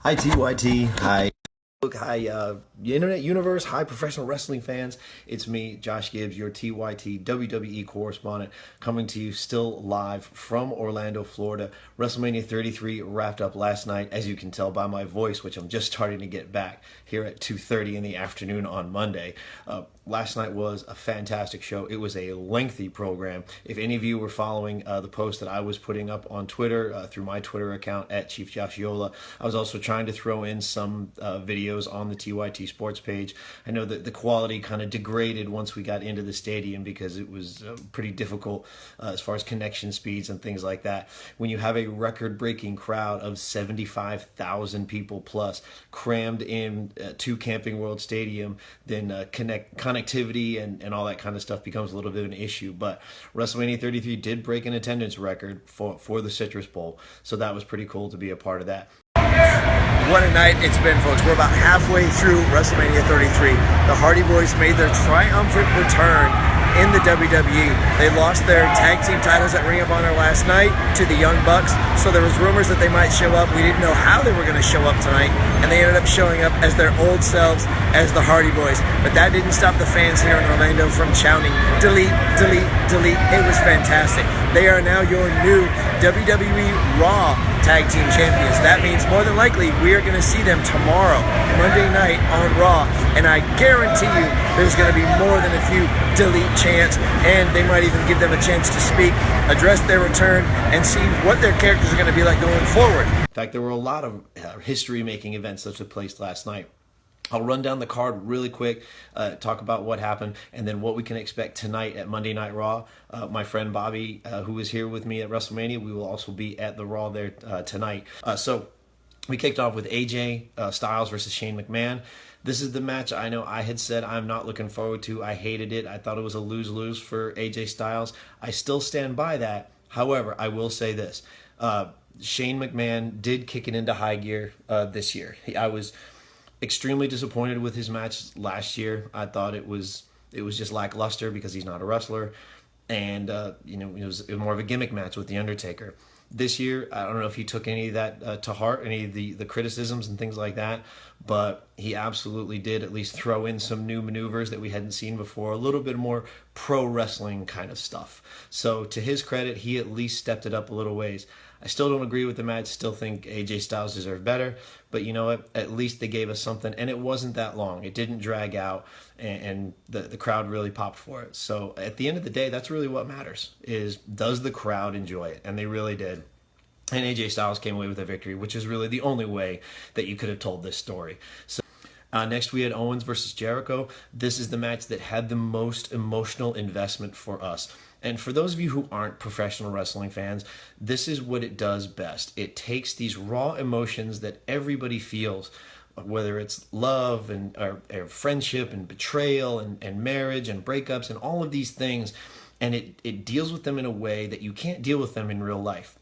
Hi TYT, hi. Hi, Internet Universe, hi, professional wrestling fans. It's me, Josh Gibbs, your TYT WWE correspondent, coming to you still live from Orlando, Florida. WrestleMania 33 wrapped up last night, as you can tell by my voice, which I'm just starting to get back here at 2:30 in the afternoon on Monday. Last night was a fantastic show. It was a lengthy program. If any of you were following the post that I was putting up on Twitter through my Twitter account at Chief Josh Yola, I was also trying to throw in some videos on the TYT Sports page. I know that the quality kind of degraded once we got into the stadium because it was pretty difficult as far as connection speeds and things like that. When you have a record-breaking crowd of 75,000 people plus crammed in to Camping World Stadium, then connectivity and all that kind of stuff becomes a little bit of an issue. But WrestleMania 33 did break an attendance record for the Citrus Bowl, so that was pretty cool to be a part of that. What a night it's been, folks. We're about halfway through WrestleMania 33. The Hardy Boyz made their triumphant return in the WWE. They lost their tag team titles at Ring of Honor last night to the Young Bucks, so there was rumors that they might show up. We didn't know how they were going to show up tonight, and they ended up showing up as their old selves, as the Hardy Boyz. But that didn't stop the fans here in Orlando from shouting, delete, delete, delete. It was fantastic. They are now your new WWE Raw Tag Team Champions. That means more than likely we are going to see them tomorrow, Monday night on Raw, and I guarantee you there's going to be more than a few delete chants, and they might even give them a chance to speak, address their return, and see what their characters are going to be like going forward. In fact, there were a lot of history-making events that took place last night. I'll run down the card really quick, talk about what happened, and then what we can expect tonight at Monday Night Raw. My friend Bobby, who is here with me at WrestleMania, we will also be at the Raw there tonight. So we kicked off with AJ Styles versus Shane McMahon. This is the match I know I had said I'm not looking forward to. I hated it. I thought it was a lose-lose for AJ Styles. I still stand by that. However, I will say this. Shane McMahon did kick it into high gear this year. I was extremely disappointed with his match last year. I thought it was just lackluster because he's not a wrestler, and it was more of a gimmick match with the Undertaker. This year, I don't know if he took any of that to heart, any of the criticisms and things like that, but he absolutely did at least throw in some new maneuvers that we hadn't seen before, a little bit more pro wrestling kind of stuff. So to his credit, he at least stepped it up a little ways. I still don't agree with the match, still think AJ Styles deserved better, but you know what, at least they gave us something, and it wasn't that long. It didn't drag out, and the crowd really popped for it. So at the end of the day, that's really what matters, is does the crowd enjoy it? And they really did. And AJ Styles came away with a victory, which is really the only way that you could have told this story. So next we had Owens versus Jericho. This is the match that had the most emotional investment for us. And for those of you who aren't professional wrestling fans, this is what it does best. It takes these raw emotions that everybody feels, whether it's love and or friendship and betrayal and marriage and breakups and all of these things, and it deals with them in a way that you can't deal with them in real life.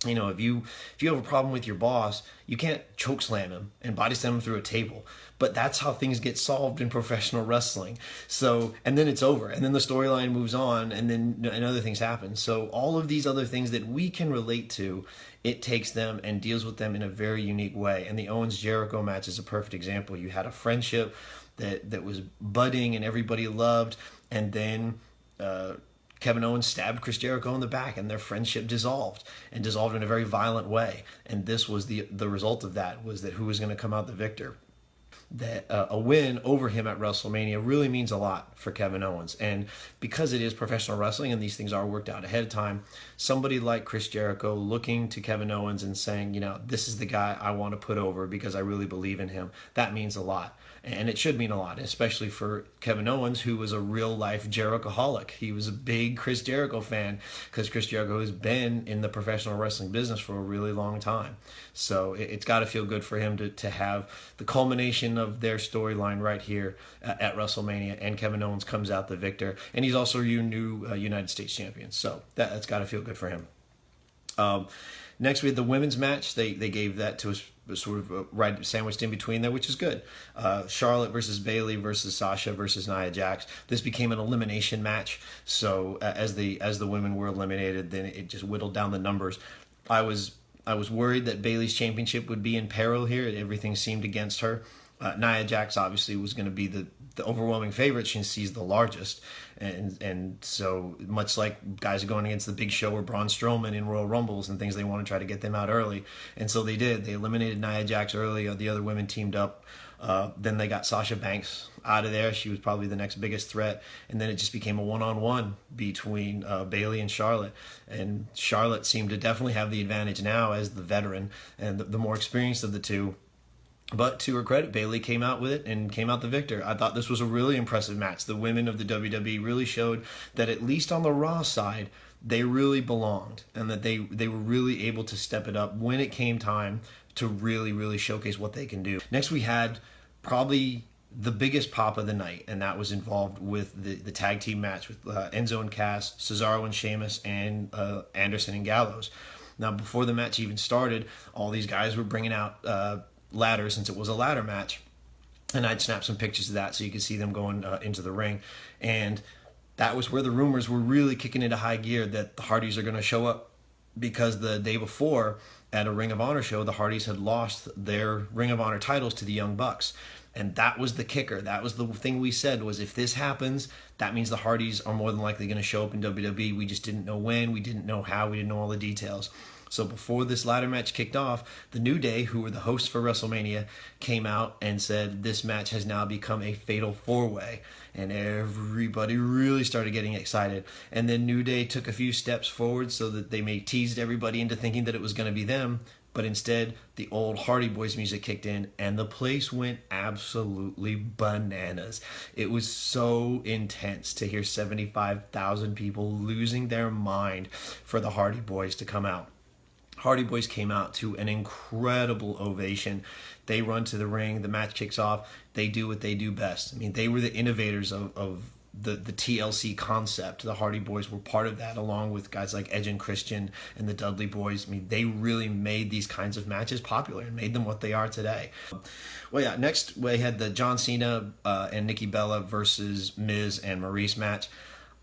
You know, if you have a problem with your boss, you can't choke slam him and body slam him through a table. But that's how things get solved in professional wrestling. So, and then it's over, and then the storyline moves on, and then and other things happen. So all of these other things that we can relate to, it takes them and deals with them in a very unique way. And the Owens-Jericho match is a perfect example. You had a friendship that was budding and everybody loved, and then Kevin Owens stabbed Chris Jericho in the back, and their friendship dissolved in a very violent way. And this was the result of that, was that who was going to come out the victor. That a win over him at WrestleMania really means a lot for Kevin Owens. And because it is professional wrestling and these things are worked out ahead of time, somebody like Chris Jericho looking to Kevin Owens and saying, you know, this is the guy I want to put over because I really believe in him, that means a lot. And it should mean a lot, especially for Kevin Owens, who was a real-life Jerichoholic. He was a big Chris Jericho fan because Chris Jericho has been in the professional wrestling business for a really long time. So it's got to feel good for him to have the culmination of their storyline right here at WrestleMania, and Kevin Owens comes out the victor. And he's also your new United States champion. So that's got to feel good for him. Next, we had the women's match. They gave that to us sort of right sandwiched in between there, which is good. Charlotte versus Bayley versus Sasha versus Nia Jax. This became an elimination match. So as the women were eliminated, then it just whittled down the numbers. I I was worried that Bayley's championship would be in peril here. Everything seemed against her. Nia Jax obviously was going to be the overwhelming favorite since she's the largest. And so much like guys are going against the Big Show or Braun Strowman in Royal Rumbles and things, they want to try to get them out early. And so they did. They eliminated Nia Jax early. The other women teamed up. Then they got Sasha Banks out of there. She was probably the next biggest threat. And then it just became a one-on-one between Bayley and Charlotte. And Charlotte seemed to definitely have the advantage now as the veteran and the more experienced of the two. But to her credit, Bayley came out with it and came out the victor. I thought this was a really impressive match. The women of the WWE really showed that at least on the Raw side, they really belonged and that they were really able to step it up when it came time to really, really showcase what they can do. Next, we had probably the biggest pop of the night, and that was involved with the tag team match with Enzo and Cass, Cesaro and Sheamus, and Anderson and Gallows. Now, before the match even started, all these guys were bringing out ladder, since it was a ladder match, and I'd snap some pictures of that so you could see them going into the ring. And that was where the rumors were really kicking into high gear that the Hardys are going to show up, because the day before at a Ring of Honor show, the Hardys had lost their Ring of Honor titles to the Young Bucks. And that was the kicker. That was the thing we said, was if this happens, that means the Hardys are more than likely going to show up in WWE. We just didn't know when, we didn't know how, we didn't know all the details. So before this ladder match kicked off, the New Day, who were the hosts for WrestleMania, came out and said this match has now become a fatal four-way. And everybody really started getting excited. And then New Day took a few steps forward so that they teased everybody into thinking that it was going to be them. But instead, the old Hardy Boyz music kicked in, and the place went absolutely bananas. It was so intense to hear 75,000 people losing their mind for the Hardy Boyz to come out. Hardy Boyz came out to an incredible ovation. They run to the ring. The match kicks off. They do what they do best. I mean, they were the innovators of the TLC concept. The Hardy Boyz were part of that, along with guys like Edge and Christian and the Dudley Boyz. I mean, they really made these kinds of matches popular and made them what they are today. Well, yeah, next we had the John Cena and Nikki Bella versus Miz and Maryse match.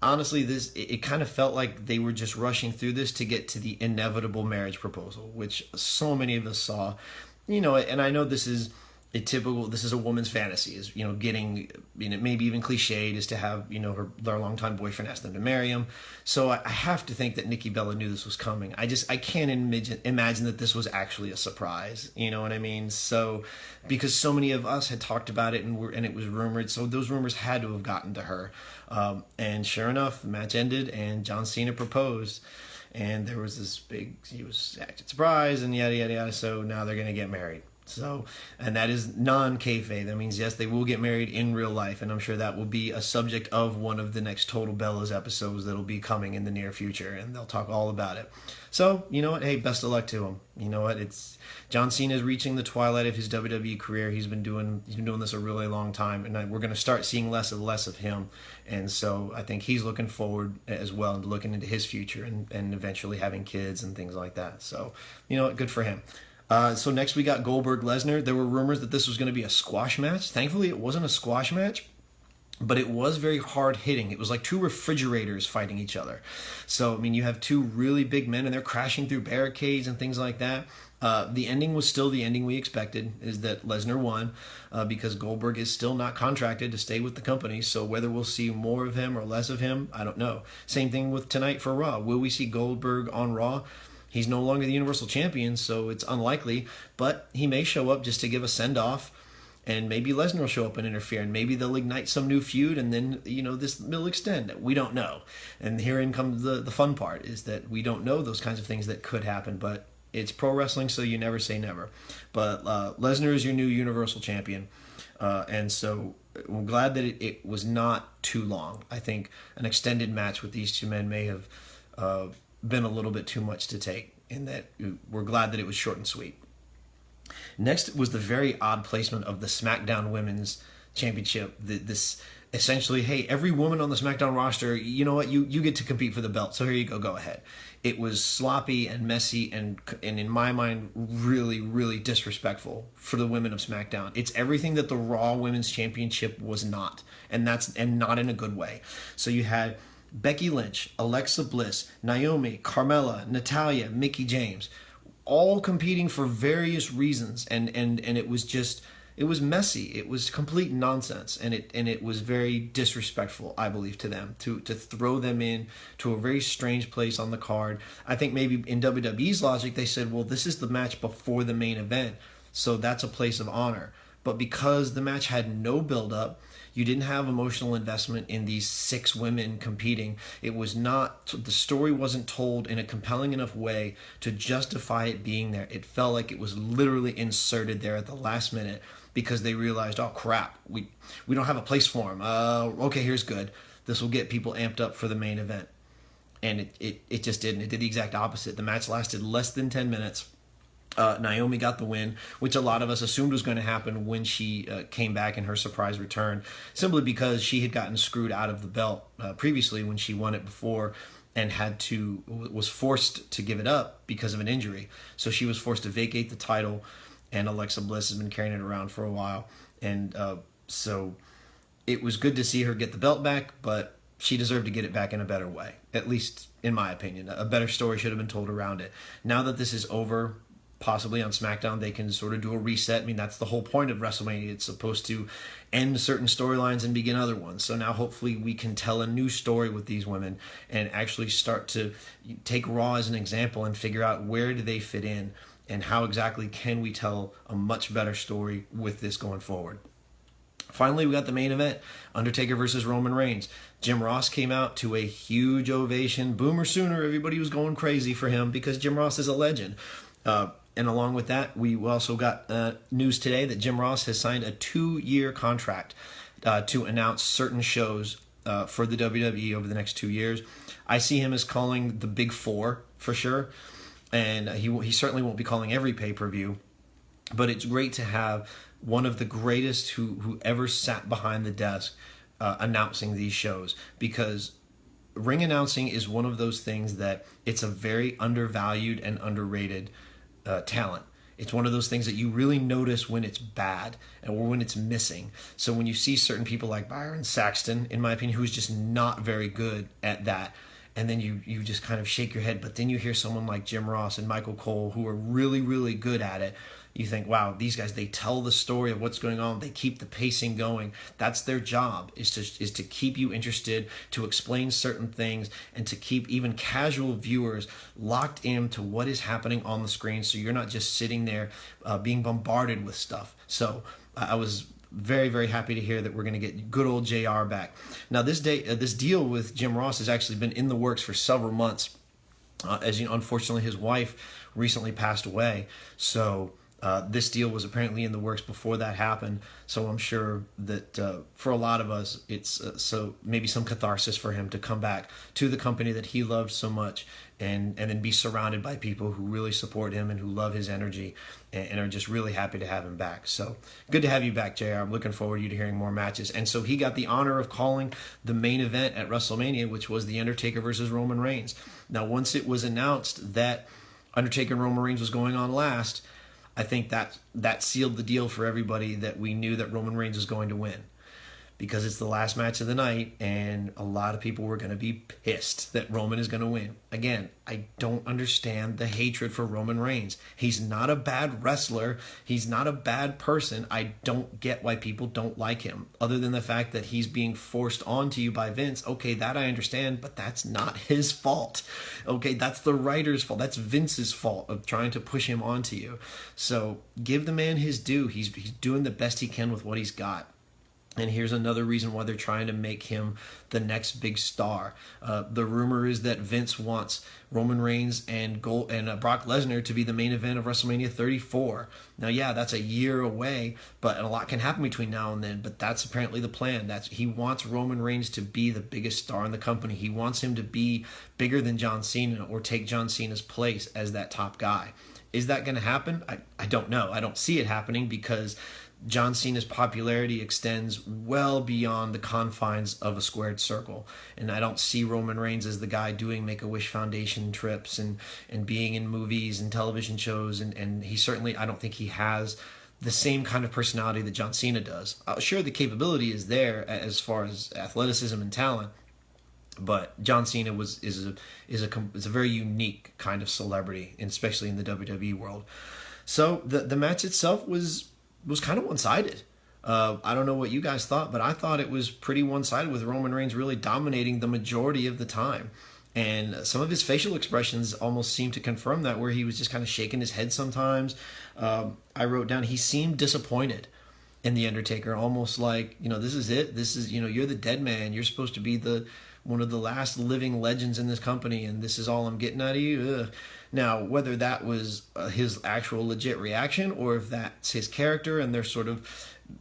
Honestly, it kind of felt like they were just rushing through this to get to the inevitable marriage proposal, which so many of us saw. You know, and I know this is a woman's fantasy, is, you know, getting, you know, maybe even cliched, is to have, you know, their longtime boyfriend ask them to marry him. So I have to think that Nikki Bella knew this was coming. I can't imagine that this was actually a surprise. You know what I mean? So, because so many of us had talked about it and it was rumored, so those rumors had to have gotten to her. And sure enough, the match ended and John Cena proposed. And there was this big, he was acted surprised and yada, yada, yada. So now they're going to get married. So, and that is non-kayfabe. That means, yes, they will get married in real life, and I'm sure that will be a subject of one of the next Total Bellas episodes that'll be coming in the near future, and they'll talk all about it. So, you know what? Hey, best of luck to him. You know what? It's John Cena is reaching the twilight of his WWE career. He's been doing this a really long time, and we're going to start seeing less and less of him. And so I think he's looking forward as well and looking into his future and eventually having kids and things like that. So, you know what? Good for him. So next we got Goldberg Lesnar. There were rumors that this was going to be a squash match. Thankfully, it wasn't a squash match, but it was very hard hitting. It was like two refrigerators fighting each other. So, I mean, you have two really big men and they're crashing through barricades and things like that. The ending was still the ending we expected, is that Lesnar won because Goldberg is still not contracted to stay with the company. So whether we'll see more of him or less of him, I don't know. Same thing with tonight for Raw. Will we see Goldberg on Raw? He's no longer the Universal Champion, so it's unlikely, but he may show up just to give a send-off, and maybe Lesnar will show up and interfere, and maybe they'll ignite some new feud, and then, you know, this will extend. We don't know. And herein comes the fun part, is that we don't know those kinds of things that could happen, but it's pro wrestling, so you never say never. But Lesnar is your new Universal Champion, and so I'm glad that it was not too long. I think an extended match with these two men may have been a little bit too much to take, in that we're glad that it was short and sweet. Next was the very odd placement of the Smackdown Women's Championship. This essentially, hey, every woman on the Smackdown roster, you know what, you get to compete for the belt, so here you go ahead. It was sloppy and messy and in my mind really, really disrespectful for the women of SmackDown. It's everything that the Raw Women's Championship was not, and not in a good way. So you had Becky Lynch, Alexa Bliss, Naomi, Carmella, Natalya, Mickie James. all competing for various reasons, and it was just, it was messy. It was complete nonsense, and it was very disrespectful, I believe, to them to throw them in to a very strange place on the card. I think maybe in WWE's logic, they said, well, this is the match before the main event, so that's a place of honor. But because the match had no build-up, you didn't have emotional investment in these 6 women competing. It was not, the story wasn't told in a compelling enough way to justify it being there. It felt like it was literally inserted there at the last minute because they realized, oh crap, we don't have a place for him. Okay, here's good. This will get people amped up for the main event. And it just didn't. It did the exact opposite. The match lasted less than 10 minutes. Naomi got the win, which a lot of us assumed was going to happen when she came back in her surprise return, simply because she had gotten screwed out of the belt previously when she won it before and was forced to give it up because of an injury. So she was forced to vacate the title, and Alexa Bliss has been carrying it around for a while. And so it was good to see her get the belt back, but she deserved to get it back in a better way, at least in my opinion. A better story should have been told around it. Now that this is over, possibly on SmackDown, they can sort of do a reset. I mean, that's the whole point of WrestleMania. It's supposed to end certain storylines and begin other ones. So now hopefully we can tell a new story with these women and actually start to take Raw as an example and figure out where do they fit in and how exactly can we tell a much better story with this going forward. Finally, we got the main event, Undertaker versus Roman Reigns. Jim Ross came out to a huge ovation. Boomer Sooner, everybody was going crazy for him because Jim Ross is a legend. And along with that, we also got news today that Jim Ross has signed a 2-year contract to announce certain shows for the WWE over the next 2 years. I see him as calling the Big Four for sure, and he certainly won't be calling every pay-per-view, but it's great to have one of the greatest who ever sat behind the desk announcing these shows, because ring announcing is one of those things that it's a very undervalued and underrated talent. It's one of those things that you really notice when it's bad or when it's missing. So when you see certain people like Byron Saxton, in my opinion, who's just not very good at that, and then you just kind of shake your head, but then you hear someone like Jim Ross and Michael Cole who are really, really good at it, you think, wow, these guys, they tell the story of what's going on. They keep the pacing going. That's their job, is to keep you interested, to explain certain things, and to keep even casual viewers locked into what is happening on the screen, so you're not just sitting there being bombarded with stuff. So I was very, very happy to hear that we're going to get good old JR back. Now, this deal with Jim Ross has actually been in the works for several months. As you know, unfortunately, his wife recently passed away. So this deal was apparently in the works before that happened. So I'm sure that for a lot of us, it's so maybe some catharsis for him to come back to the company that he loved so much, and then be surrounded by people who really support him and who love his energy and are just really happy to have him back. So good to have you back, JR. I'm looking forward to you to hearing more matches. And so he got the honor of calling the main event at WrestleMania, which was the Undertaker versus Roman Reigns. Now, once it was announced that Undertaker and Roman Reigns was going on last, I think that sealed the deal for everybody, that we knew that Roman Reigns was going to win, because it's the last match of the night, and a lot of people were going to be pissed that Roman is going to win. Again, I don't understand the hatred for Roman Reigns. He's not a bad wrestler. He's not a bad person. I don't get why people don't like him, other than the fact that he's being forced onto you by Vince. Okay, that I understand, but that's not his fault. Okay, that's the writer's fault. That's Vince's fault of trying to push him onto you. So give the man his due. He's doing the best he can with what he's got. And here's another reason why they're trying to make him the next big star. The rumor is that Vince wants Roman Reigns and Brock Lesnar to be the main event of WrestleMania 34. Now, yeah, that's a year away, but a lot can happen between now and then. But that's apparently the plan. He wants Roman Reigns to be the biggest star in the company. He wants him to be bigger than John Cena, or take John Cena's place as that top guy. Is that going to happen? I don't know. I don't see it happening, because John Cena's popularity extends well beyond the confines of a squared circle. And I don't see Roman Reigns as the guy doing Make-A-Wish Foundation trips and being in movies and television shows. And he certainly, I don't think he has the same kind of personality that John Cena does. Sure, the capability is there as far as athleticism and talent, But John Cena is a very unique kind of celebrity, and especially in the WWE world. So the match itself was kind of one-sided. I don't know what you guys thought, but I thought it was pretty one-sided, with Roman Reigns really dominating the majority of the time. And some of his facial expressions almost seemed to confirm that, where he was just kind of shaking his head sometimes. I wrote down he seemed disappointed in the Undertaker, almost like, this is it. This is, you're the dead man. You're supposed to be one of the last living legends in this company, and this is all I'm getting out of you. Ugh. Now, whether that was his actual legit reaction, or if that's his character and they're sort of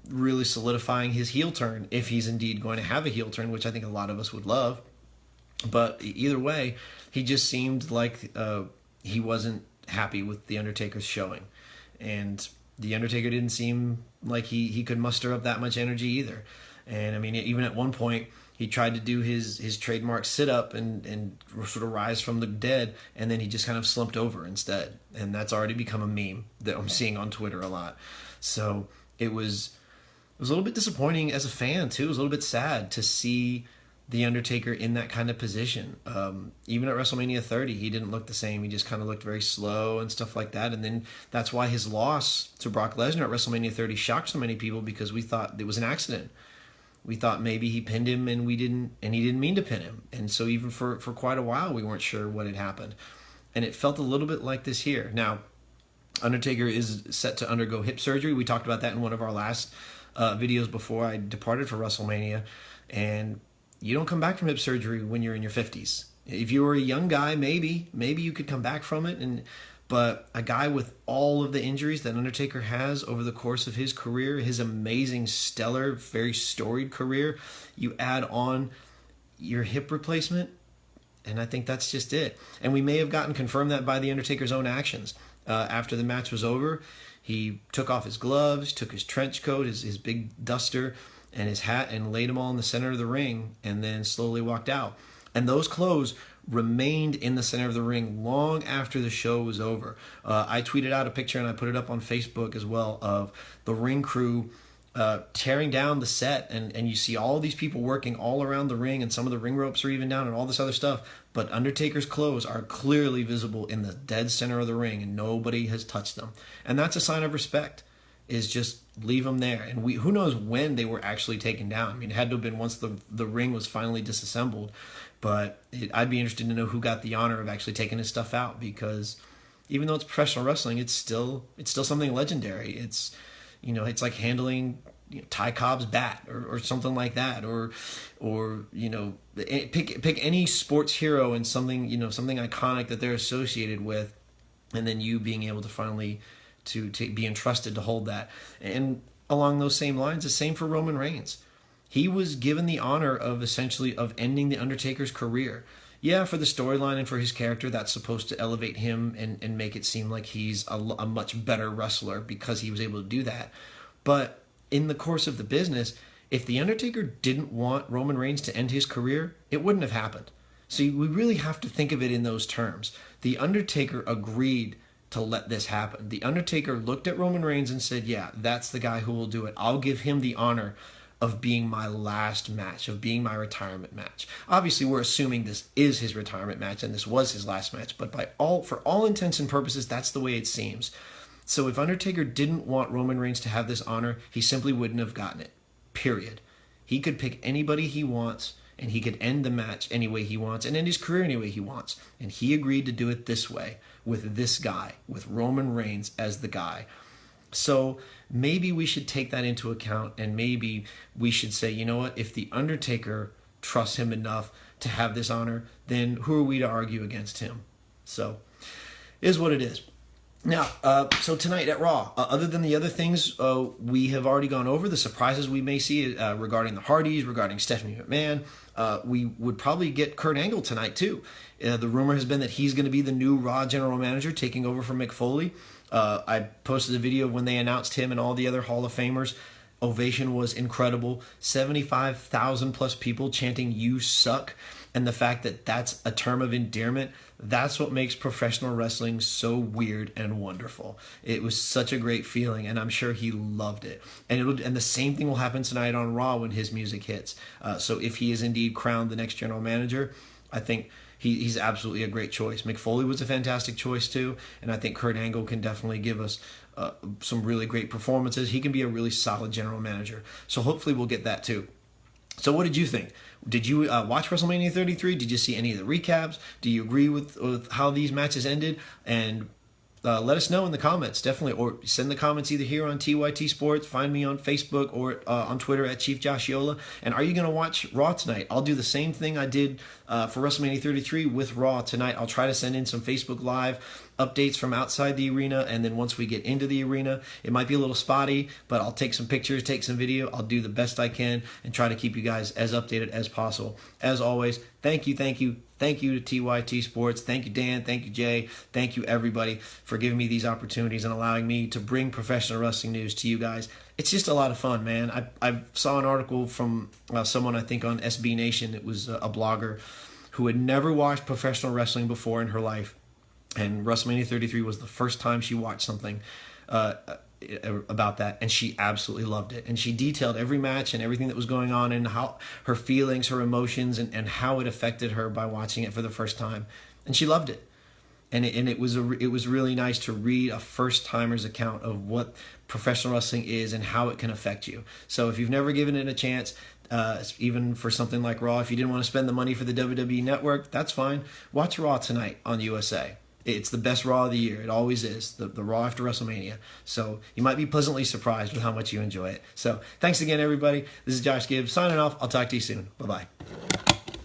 really solidifying his heel turn, if he's indeed going to have a heel turn, which I think a lot of us would love. But either way, he just seemed like he wasn't happy with the Undertaker's showing. And the Undertaker didn't seem like he could muster up that much energy either. And I mean, even at one point, he tried to do his trademark sit-up and sort of rise from the dead, and then he just kind of slumped over instead. And that's already become a meme that I'm seeing on Twitter a lot. So it was a little bit disappointing as a fan, too. It was a little bit sad to see the Undertaker in that kind of position. Even at WrestleMania 30, he didn't look the same. He just kind of looked very slow and stuff like that. And then that's why his loss to Brock Lesnar at WrestleMania 30 shocked so many people, because we thought it was an accident. We thought maybe he pinned him and he didn't mean to pin him. And so even for quite a while, we weren't sure what had happened. And it felt a little bit like this here. Now, Undertaker is set to undergo hip surgery. We talked about that in one of our last videos before I departed for WrestleMania. And you don't come back from hip surgery when you're in your 50s. If you were a young guy, maybe you could come back from it. But a guy with all of the injuries that Undertaker has over the course of his career, his amazing, stellar, very storied career, you add on your hip replacement, and I think that's just it. And we may have gotten confirmed that by the Undertaker's own actions. After the match was over, he took off his gloves, took his trench coat, his big duster, and his hat, and laid them all in the center of the ring, and then slowly walked out. And those clothes remained in the center of the ring long after the show was over. I tweeted out a picture, and I put it up on Facebook as well, of the ring crew tearing down the set, and you see all these people working all around the ring, and some of the ring ropes are even down and all this other stuff, but Undertaker's clothes are clearly visible in the dead center of the ring, and nobody has touched them. And that's a sign of respect, is just leave them there. And who knows when they were actually taken down. I mean, it had to have been once the ring was finally disassembled. But I'd be interested to know who got the honor of actually taking his stuff out, because even though it's professional wrestling, it's still something legendary. It's like handling Ty Cobb's bat or something like that, or pick any sports hero and something iconic that they're associated with, and then you being able to finally to be entrusted to hold that. And along those same lines, the same for Roman Reigns. He was given the honor of ending the Undertaker's career. Yeah, for the storyline and for his character, that's supposed to elevate him and make it seem like he's a much better wrestler because he was able to do that. But in the course of the business, if the Undertaker didn't want Roman Reigns to end his career, it wouldn't have happened. So we really have to think of it in those terms. The Undertaker agreed to let this happen. The Undertaker looked at Roman Reigns and said, yeah, that's the guy who will do it. I'll give him the honor of being my last match, of being my retirement match. Obviously, we're assuming this is his retirement match and this was his last match, but for all intents and purposes, that's the way it seems. So if Undertaker didn't want Roman Reigns to have this honor, he simply wouldn't have gotten it, period. He could pick anybody he wants, and he could end the match any way he wants and end his career any way he wants. And he agreed to do it this way, with this guy, with Roman Reigns as the guy. So maybe we should take that into account, and maybe we should say, you know what, if the Undertaker trusts him enough to have this honor, then who are we to argue against him? So, is what it is. Now, so tonight at Raw, other than the other things we have already gone over, the surprises we may see regarding the Hardys, regarding Stephanie McMahon, we would probably get Kurt Angle tonight too. The rumor has been that he's going to be the new Raw general manager, taking over from Mick Foley. I posted a video of when they announced him and all the other Hall of Famers. ovation was incredible. 75,000 plus people chanting "You suck," and the fact that that's a term of endearment, that's what makes professional wrestling so weird and wonderful. It was such a great feeling, and I'm sure he loved it. And the same thing will happen tonight on Raw when his music hits. So if he is indeed crowned the next general manager, I think he's absolutely a great choice. Mick Foley was a fantastic choice too, and I think Kurt Angle can definitely give us some really great performances. He can be a really solid general manager. So hopefully we'll get that too. So what did you think? Did you watch WrestleMania 33? Did you see any of the recaps? Do you agree with how these matches ended? And let us know in the comments, definitely. Or send the comments either here on TYT Sports, find me on Facebook, or on Twitter at Chief Josh Yola. And are you going to watch Raw tonight? I'll do the same thing I did for WrestleMania 33 with Raw tonight. I'll try to send in some Facebook Live updates from outside the arena, and then once we get into the arena, it might be a little spotty, but I'll take some pictures, take some video. I'll do the best I can and try to keep you guys as updated as possible. As always, thank you to TYT Sports. Thank you, Dan. Thank you, Jay. Thank you, everybody, for giving me these opportunities and allowing me to bring professional wrestling news to you guys. It's just a lot of fun, man. I saw an article from someone, I think, on SB Nation. It was a blogger who had never watched professional wrestling before in her life. And WrestleMania 33 was the first time she watched something about that, and she absolutely loved it. And she detailed every match and everything that was going on, and how her feelings, her emotions, and how it affected her by watching it for the first time. And she loved it. And it was really nice to read a first timer's account of what professional wrestling is and how it can affect you. So if you've never given it a chance, even for something like Raw, if you didn't want to spend the money for the WWE Network, that's fine. Watch Raw tonight on USA. It's the best Raw of the year. It always is, the Raw after WrestleMania. So you might be pleasantly surprised with how much you enjoy it. So thanks again, everybody. This is Josh Gibbs signing off. I'll talk to you soon. Bye-bye.